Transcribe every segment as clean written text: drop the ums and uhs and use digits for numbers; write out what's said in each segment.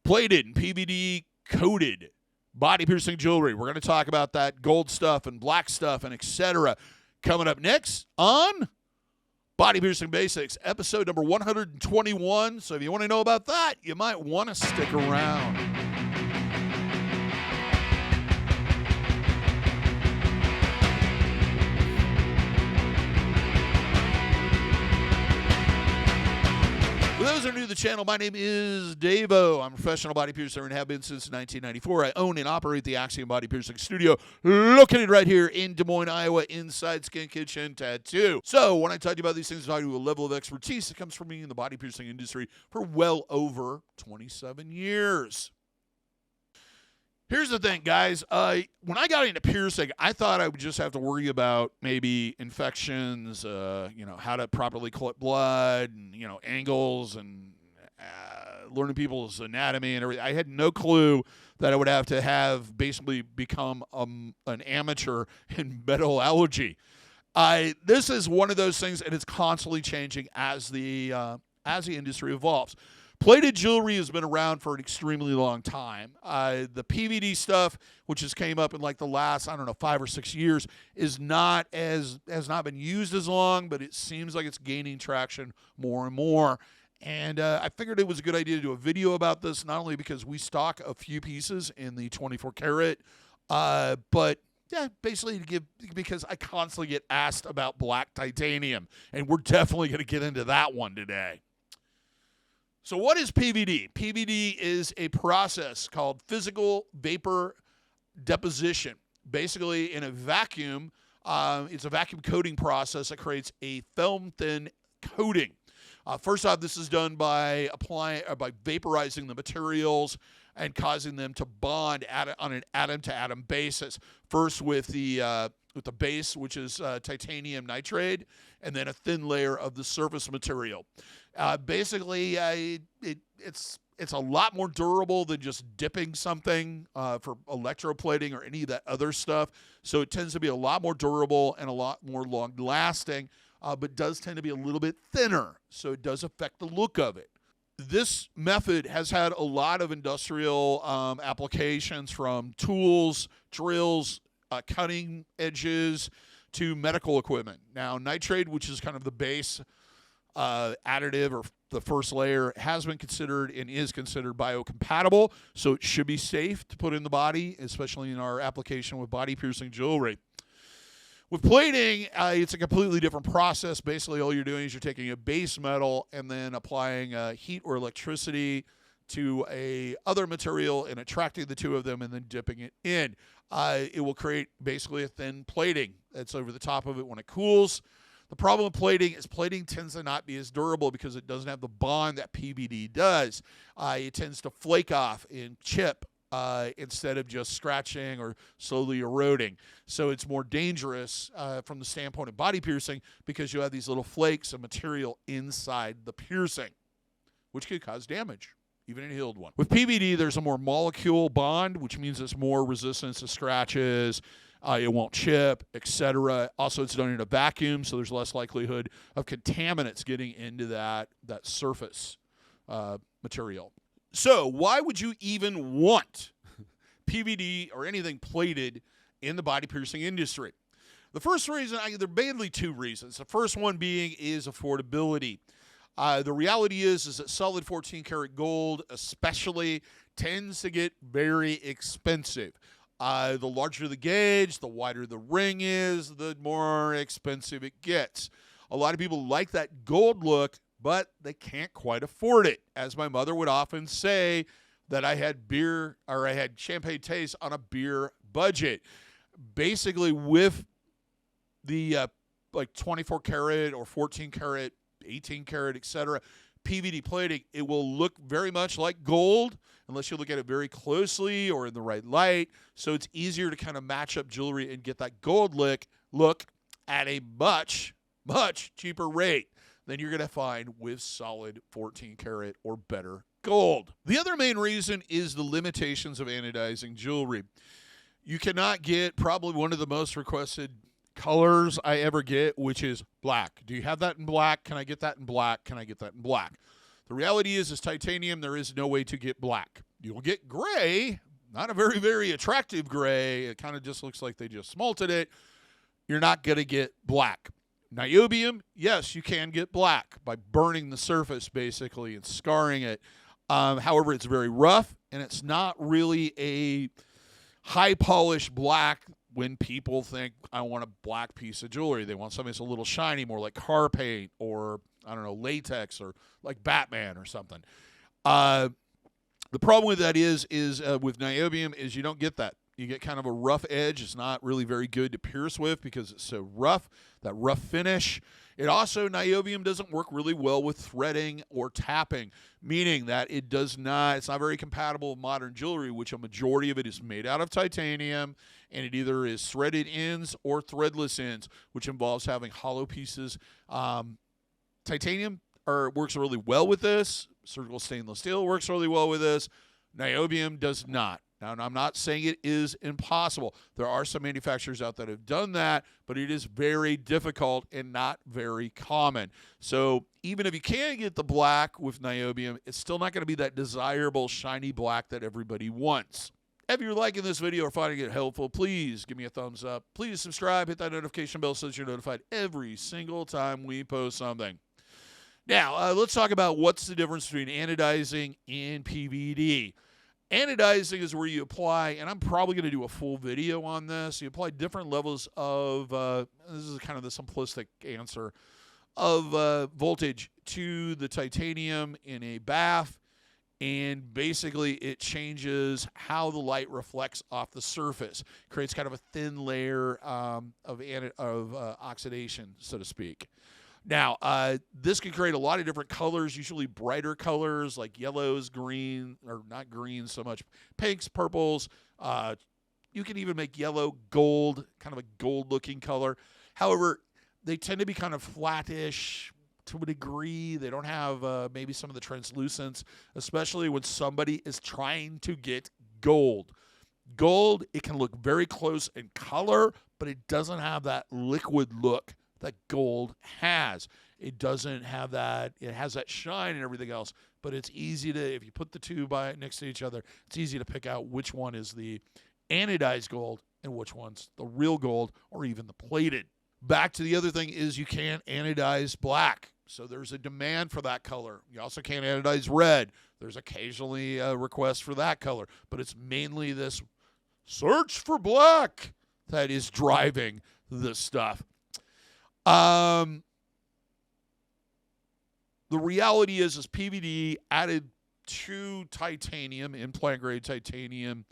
Plated and PVD coated body piercing jewelry. We're going to talk about that gold stuff and black stuff and etc. Coming up next on Body Piercing Basics, episode number 121. So if you want to know about that, you might want to stick around. For those who are new to the channel, my name is DaVo. I'm a professional body piercer and have been since 1994. I own and operate the Axiom Body Piercing Studio, located right here in Des Moines, Iowa, inside Skin Kitchen Tattoo. So when I talk to you about these things, I talk to a level of expertise that comes from me in the body piercing industry for well over 27 years. Here's the thing, guys. When I got into piercing, I thought I would just have to worry about maybe infections, how to properly collect blood, and, angles, and learning people's anatomy and everything. I had no clue that I would have to basically become an amateur in metal allergy. This is one of those things, and it's constantly changing as the industry evolves. Plated jewelry has been around for an extremely long time. The PVD stuff, which has came up in like the last, 5 or 6 years, has not been used as long, but it seems like it's gaining traction more and more. And I figured it was a good idea to do a video about this, not only because we stock a few pieces in the 24 karat, but yeah, basically because I constantly get asked about black titanium, and we're definitely going to get into that one today. So what is PVD? PVD is a process called physical vapor deposition. Basically, in a vacuum, it's a vacuum coating process that creates a film-thin coating. First off, this is done by vaporizing the materials and causing them to bond on an atom-to-atom basis. First with the base, which is titanium nitride, and then a thin layer of the surface material. Basically, it's a lot more durable than just dipping something for electroplating or any of that other stuff. So it tends to be a lot more durable and a lot more long-lasting, but does tend to be a little bit thinner. So it does affect the look of it. This method has had a lot of industrial applications, from tools, drills, cutting edges, to medical equipment. Now, nitride, which is kind of the base additive or the first layer, has been considered and is considered biocompatible, so it should be safe to put in the body, especially in our application with body piercing jewelry. With plating, it's a completely different process. Basically, all you're doing is you're taking a base metal and then applying heat or electricity to a other material and attracting the two of them and then dipping it in. It will create basically a thin plating that's over the top of it when it cools. The problem with plating is plating tends to not be as durable because it doesn't have the bond that PVD does. It tends to flake off and chip instead of just scratching or slowly eroding. So it's more dangerous from the standpoint of body piercing because you have these little flakes of material inside the piercing, which could cause damage, even in a healed one. With PVD, there's a more molecule bond, which means it's more resistance to scratches. It won't chip, etc. Also, it's done in a vacuum, so there's less likelihood of contaminants getting into that surface material. So why would you even want PVD or anything plated in the body piercing industry? The first reason, there are mainly two reasons. The first one being is affordability. The reality is that solid 14 karat gold especially tends to get very expensive. The larger the gauge, the wider the ring is, the more expensive it gets. A lot of people like that gold look, but they can't quite afford it. As my mother would often say, that I had champagne taste on a beer budget. Basically, with the 24 karat or 14 karat, 18 karat, etc., PVD plating, it will look very much like gold unless you look at it very closely or in the right light. So it's easier to kind of match up jewelry and get that gold look at a much, much cheaper rate than you're going to find with solid 14 karat or better gold. The other main reason is the limitations of anodizing jewelry. You cannot get probably one of the most requested colors I ever get, which is black. Do you have that in black? Can I get that in black? Can I get that in black? The reality is titanium, there is no way to get black. You'll get gray, not a very, very attractive gray. It kind of just looks like they just smelted it. You're not going to get black. Niobium, yes, you can get black by burning the surface, basically, and scarring it. However, it's very rough, and it's not really a high-polished black when people think, I want a black piece of jewelry. They want something that's a little shiny, more like car paint or, I don't know, latex or like Batman or something. The problem with that is with niobium is you don't get that. You get kind of a rough edge. It's not really very good to pierce with because it's so rough, that rough finish. It also, niobium doesn't work really well with threading or tapping, meaning that it's not very compatible with modern jewelry, which a majority of it is made out of titanium, and it either is threaded ends or threadless ends, which involves having hollow pieces. Titanium works really well with this. Surgical stainless steel works really well with this. Niobium does not. Now, I'm not saying it is impossible. There are some manufacturers out there that have done that, but it is very difficult and not very common. So even if you can get the black with niobium, it's still not going to be that desirable shiny black that everybody wants. If you're liking this video or finding it helpful, please give me a thumbs up. Please subscribe, hit that notification bell so that you're notified every single time we post something. Now, let's talk about what's the difference between anodizing and PVD. Anodizing is where you apply, and I'm probably going to do a full video on this. You apply different levels of, this is kind of the simplistic answer, of voltage to the titanium in a bath, and basically it changes how the light reflects off the surface. Creates kind of a thin layer of oxidation, so to speak. Now, this can create a lot of different colors, usually brighter colors like yellows, green, or not green so much, pinks, purples. You can even make yellow gold, kind of a gold-looking color. However, they tend to be kind of flattish to a degree. They don't have maybe some of the translucence, especially when somebody is trying to get gold. Gold, it can look very close in color, but it doesn't have that liquid look that gold has. It doesn't have that. It has that shine and everything else, but it's easy to, if you put the two next to each other, it's easy to pick out which one is the anodized gold and which one's the real gold or even the plated. Back to the other thing is you can't anodize black. So there's a demand for that color. You also can't anodize red. There's occasionally a request for that color, but it's mainly this search for black that is driving this stuff. The reality is PVD added to titanium, implant grade titanium,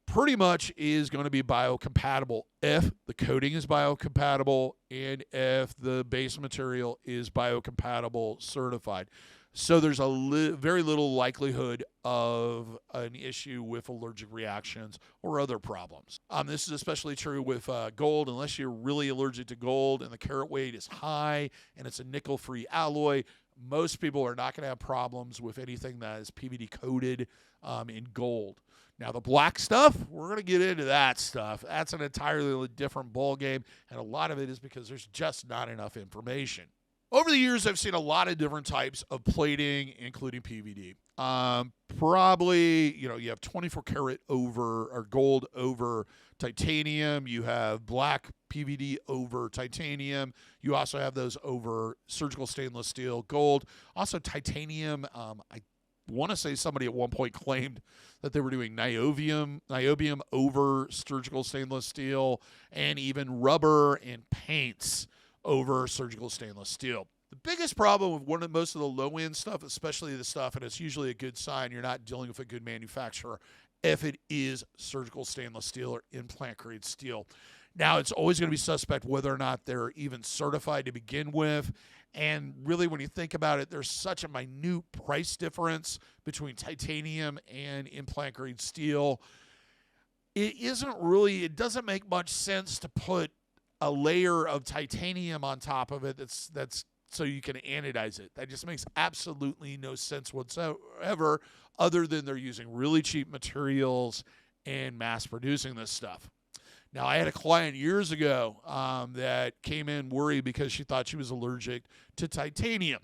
pretty much is going to be biocompatible if the coating is biocompatible and if the base material is biocompatible certified. So there's very little likelihood of an issue with allergic reactions or other problems. This is especially true with gold. Unless you're really allergic to gold and the carat weight is high and it's a nickel-free alloy, most people are not going to have problems with anything that is PVD coated in gold. Now, the black stuff, we're going to get into that stuff. That's an entirely different ballgame, and a lot of it is because there's just not enough information. Over the years, I've seen a lot of different types of plating, including PVD. Probably, you have 24 karat over or gold over titanium. You have black PVD over titanium. You also have those over surgical stainless steel gold. Also, titanium. I want to say somebody at one point claimed that they were doing niobium over surgical stainless steel, and even rubber and paints over surgical stainless steel. The biggest problem with most of the low-end stuff, especially the stuff, and it's usually a good sign you're not dealing with a good manufacturer if it is surgical stainless steel or implant-grade steel. Now, it's always going to be suspect whether or not they're even certified to begin with. And really, when you think about it, there's such a minute price difference between titanium and implant-grade steel. It doesn't make much sense to put a layer of titanium on top of it that's so you can anodize it. That just makes absolutely no sense whatsoever, other than they're using really cheap materials and mass producing this stuff. Now, I had a client years ago that came in worried because she thought she was allergic to titanium.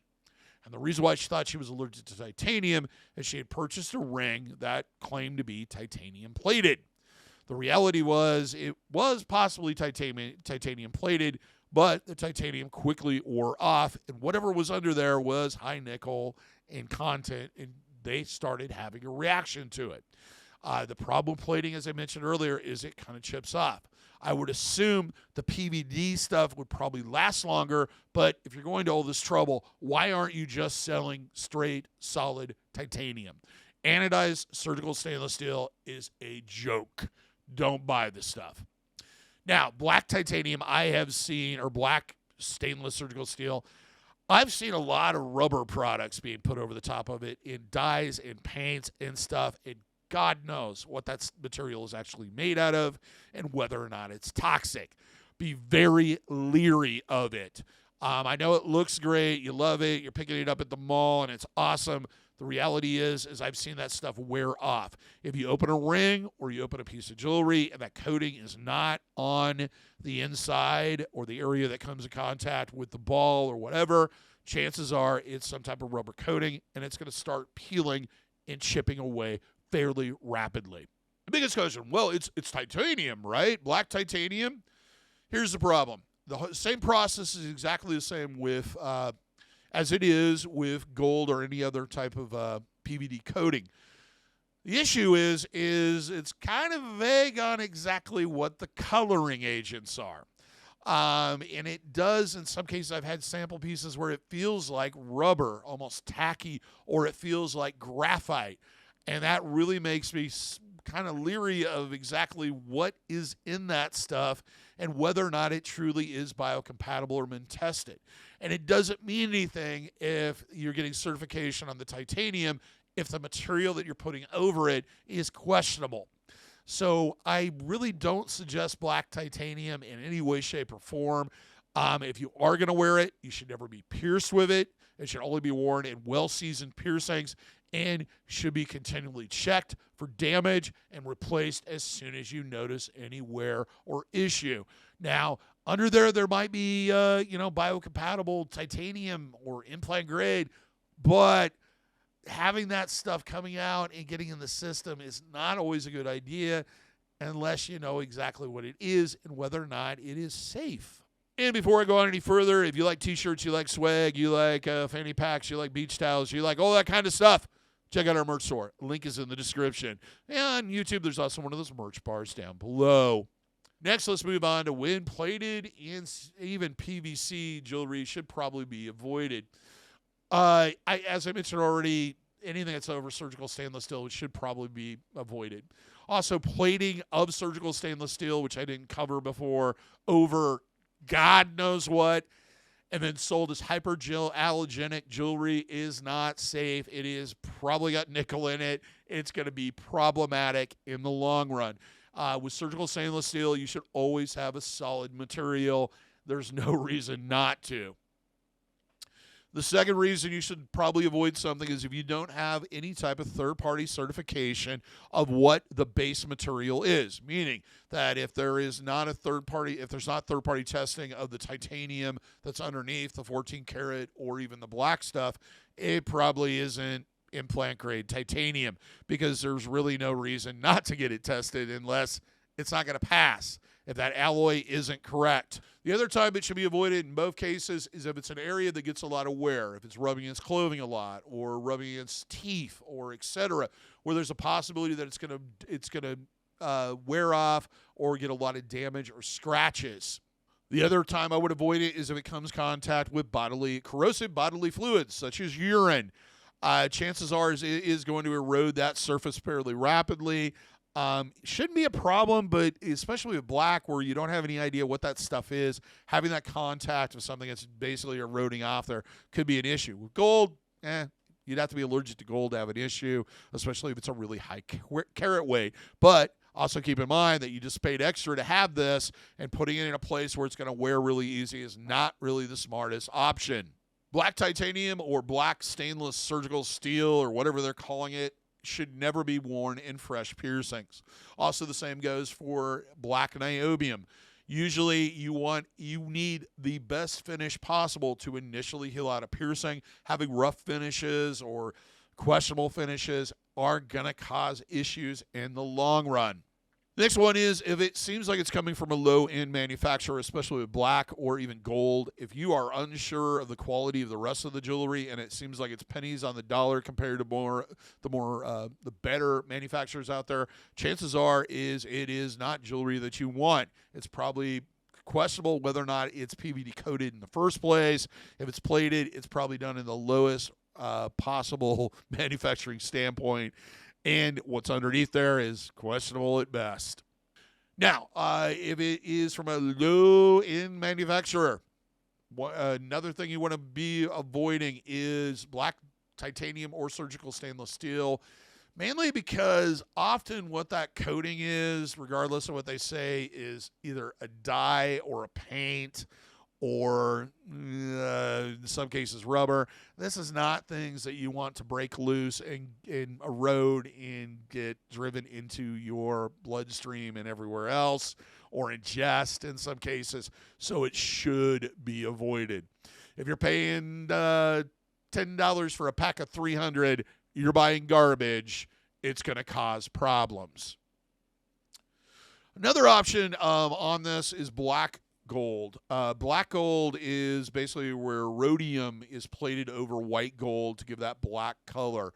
And the reason why she thought she was allergic to titanium is she had purchased a ring that claimed to be titanium plated. The reality was it was possibly titanium plated, but the titanium quickly wore off, and whatever was under there was high nickel in content, and they started having a reaction to it. The problem with plating, as I mentioned earlier, is it kind of chips off. I would assume the PVD stuff would probably last longer, but if you're going to all this trouble, why aren't you just selling straight, solid titanium? Anodized surgical stainless steel is a joke. Don't buy this stuff. Now, black titanium I have seen, or black stainless surgical steel, I've seen a lot of rubber products being put over the top of it in dyes and paints and stuff, and God knows what that material is actually made out of and whether or not it's toxic. Be very leery of it. I know it looks great. You love it. You're picking it up at the mall, and it's awesome. The reality is I've seen that stuff wear off. If you open a ring or you open a piece of jewelry and that coating is not on the inside or the area that comes in contact with the ball or whatever, chances are it's some type of rubber coating, and it's going to start peeling and chipping away fairly rapidly. The biggest question, well, it's titanium, right? Black titanium. Here's the problem. The same process is exactly the same with as it is with gold or any other type of PVD coating. The issue is it's kind of vague on exactly what the coloring agents are. And it does, in some cases, I've had sample pieces where it feels like rubber, almost tacky, or it feels like graphite. And that really makes me kind of leery of exactly what is in that stuff and whether or not it truly is biocompatible or been tested. And it doesn't mean anything if you're getting certification on the titanium if the material that you're putting over it is questionable. So I really don't suggest black titanium in any way, shape, or form. If you are going to wear it, you should never be pierced with it. It should only be worn in well-seasoned piercings and should be continually checked for damage and replaced as soon as you notice any wear or issue. Now, under there might be, biocompatible titanium or implant grade, but having that stuff coming out and getting in the system is not always a good idea unless you know exactly what it is and whether or not it is safe. And before I go on any further, if you like t-shirts, you like swag, you like fanny packs, you like beach towels, you like all that kind of stuff, check out our merch store. Link is in the description. And on YouTube, there's also one of those merch bars down below. Next, let's move on to when plated and even PVC jewelry should probably be avoided. As I mentioned already, anything that's over surgical stainless steel should probably be avoided. Also, plating of surgical stainless steel, which I didn't cover before, over God knows what, and then sold as hyperallergenic jewelry is not safe. It is probably got nickel in it. It's going to be problematic in the long run. With surgical stainless steel, you should always have a solid material. There's no reason not to. The second reason you should probably avoid something is if you don't have any type of third-party certification of what the base material is, meaning that if there is not third-party testing of the titanium that's underneath the 14-karat or even the black stuff, it probably isn't implant-grade titanium because there's really no reason not to get it tested unless it's not going to pass if that alloy isn't correct. The other time it should be avoided in both cases is if it's an area that gets a lot of wear, if it's rubbing against clothing a lot or rubbing against teeth or etc., where there's a possibility that it's gonna wear off or get a lot of damage or scratches. The other time I would avoid it is if it comes in contact with corrosive bodily fluids such as urine. Chances are it is going to erode that surface fairly rapidly. Shouldn't be a problem, but especially with black where you don't have any idea what that stuff is, having that contact with something that's basically eroding off there could be an issue. With gold, you'd have to be allergic to gold to have an issue, especially if it's a really high carat weight. But also keep in mind that you just paid extra to have this, and putting it in a place where it's going to wear really easy is not really the smartest option. Black titanium or black stainless surgical steel or whatever they're calling it should never be worn in fresh piercings. Also, the same goes for black niobium. Usually you need the best finish possible to initially heal out a piercing. Having rough finishes or questionable finishes are going to cause issues in the long run. Next one is if it seems like it's coming from a low-end manufacturer, especially with black or even gold. If you are unsure of the quality of the rest of the jewelry and it seems like it's pennies on the dollar compared to the better manufacturers out there, chances are it is not jewelry that you want. It's probably questionable whether or not it's PVD coated in the first place. If it's plated, it's probably done in the lowest possible manufacturing standpoint. And what's underneath there is questionable at best. Now, if it is from a low-end manufacturer, another thing you want to be avoiding is black titanium or surgical stainless steel, mainly because often what that coating is, regardless of what they say, is either a dye or a paint or in some cases rubber. This is not things that you want to break loose and erode and get driven into your bloodstream and everywhere else, or ingest in some cases, so it should be avoided. If you're paying $10 for a pack of 300, you're buying garbage. It's going to cause problems. Another option on this is black gold. Black gold is basically where rhodium is plated over white gold to give that black color.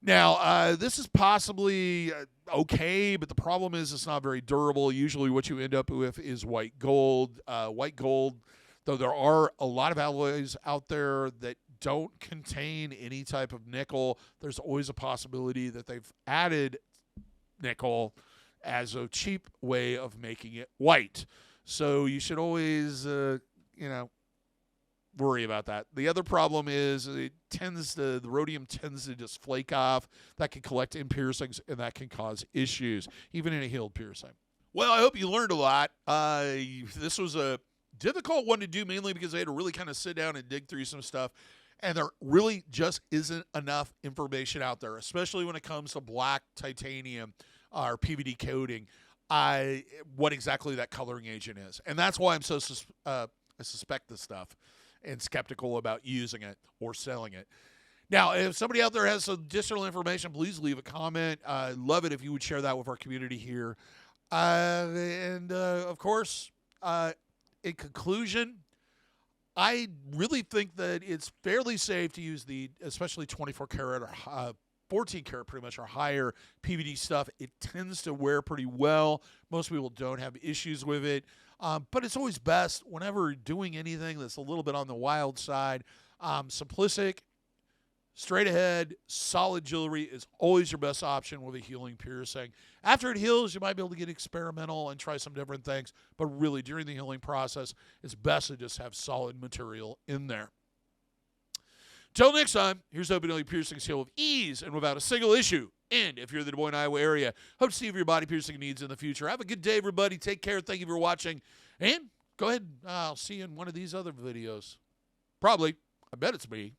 Now, this is possibly okay, but the problem is it's not very durable. Usually what you end up with is white gold. White gold, though there are a lot of alloys out there that don't contain any type of nickel, there's always a possibility that they've added nickel as a cheap way of making it white. So you should always, worry about that. The other problem is the rhodium tends to just flake off. That can collect in piercings, and that can cause issues, even in a healed piercing. Well, I hope you learned a lot. This was a difficult one to do, mainly because I had to really kind of sit down and dig through some stuff, and there really just isn't enough information out there, especially when it comes to black titanium or PVD coating. What exactly that coloring agent is. And that's why I'm so I suspect this stuff and skeptical about using it or selling it. Now, if somebody out there has some additional information, please leave a comment. I'd love it if you would share that with our community here. Of course, in conclusion, I really think that it's fairly safe to use especially 24 karat or 14 karat pretty much or higher PVD stuff. It tends to wear pretty well. Most people don't have issues with it. But it's always best whenever doing anything that's a little bit on the wild side. Simplistic, straight ahead, solid jewelry is always your best option with a healing piercing. After it heals, you might be able to get experimental and try some different things. But really, during the healing process, it's best to just have solid material in there. Till next time, here's hoping all your piercings heal with ease and without a single issue. And if you're in the Des Moines, Iowa area, hope to see you for your body piercing needs in the future. Have a good day, everybody. Take care. Thank you for watching. And go ahead. I'll see you in one of these other videos. Probably. I bet it's me.